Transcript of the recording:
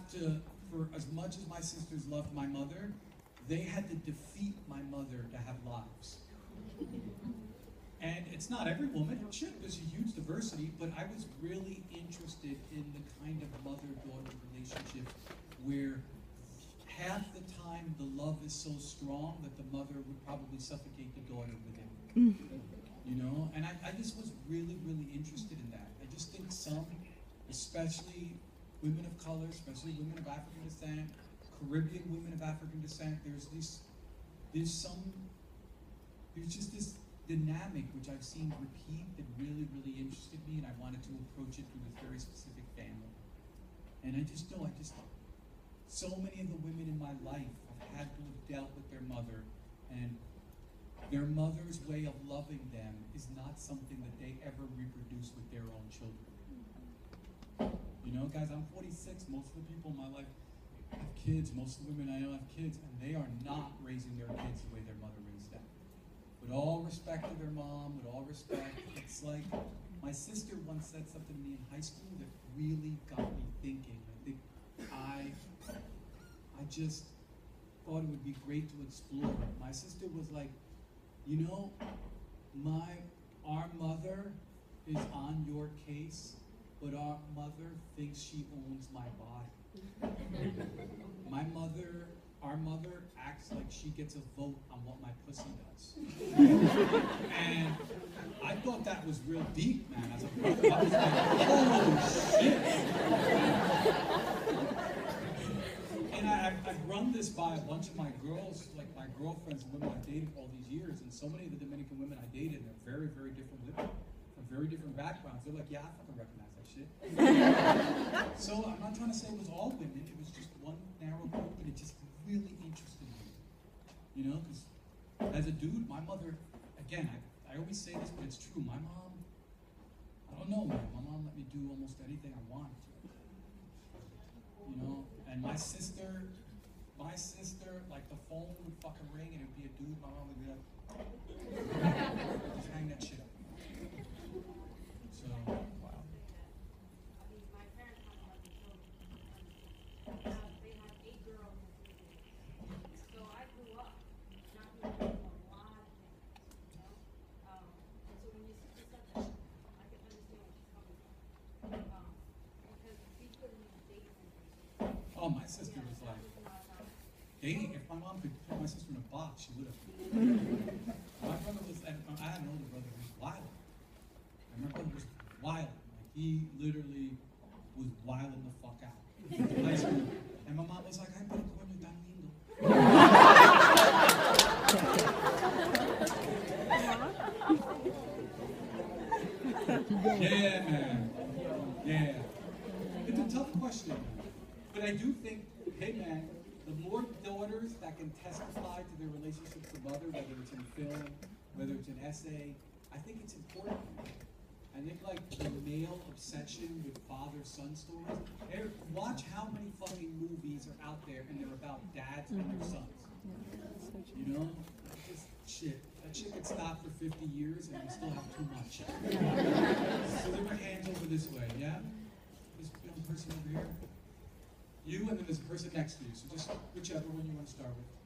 have to, for as much as my sisters loved my mother, they had to defeat my mother to have lives. And it's not every woman, shit, there's a huge diversity, but I was really interested in the kind of mother-daughter relationship where half the time the love is so strong that the mother would probably suffocate the daughter within. You know? And I just was really, really interested in that. I just think some, especially women of color, especially women of African descent, Caribbean women of African descent, there's just this dynamic which I've seen repeat that really, really interested me, and I wanted to approach it through this very specific family. And I just know, so many of the women in my life have had to have dealt with their mother, and their mother's way of loving them is not something that they ever reproduce with their own children. You know, guys, I'm 46, most of the people in my life have kids, most of the women I know have kids, and they are not raising their kids the way their mother raised them. With all respect to their mom, with all respect, it's like, my sister once said something to me in high school that really got me thinking. I think I just thought it would be great to explore. My sister was like, you know, our mother is on your case, but our mother thinks she owns my body. Our mother acts like she gets a vote on what my pussy does. And I thought that was real deep, man. As a brother, I was like, holy shit. And I've run this by a bunch of my girls, like my girlfriends and women I've dated for all these years, and so many of the Dominican women I dated, they're very, very different women, from very different backgrounds. They're like, yeah, I fucking recognize that shit. So I'm not trying to say it was all women, it was just one narrow group, but it just really interested me. You know, because as a dude, my mother, again, I always say this, but it's true, my mom, I don't know, man, my mom let me do almost anything I wanted to. You know, and my sister, like the phone would fucking ring and it would be a dude, my mom would be like, just hang that shit up. So, wow. I mean, my parents have 11 children. They had 8 girls and 3 boys. So I grew up not knowing a lot of things, you know? And so when your sister said that, I can understand where she's coming from. Because we couldn't even date and Oh, my sister was like, dating, if my mom could put my sister in a box, she would have. My brother was, I had an older brother who was wild. And my brother was wild. Like, he literally was wilding the fuck out. In high school. And my mom was like, ay, pero coño, tan lindo. Yeah, man. Yeah. It's a tough question. But I do think, hey man, the more daughters that can testify to their relationship to mother, whether it's in film, whether it's an essay, I think it's important. I think like the male obsession with father-son stories. Watch how many fucking movies are out there and they're about dads and their sons. You know? Just shit. That shit could stop for 50 years and we still have too much. So leave your hands over this way, yeah? This young person over here. You, and then there's a person next to you. So just whichever one you want to start with.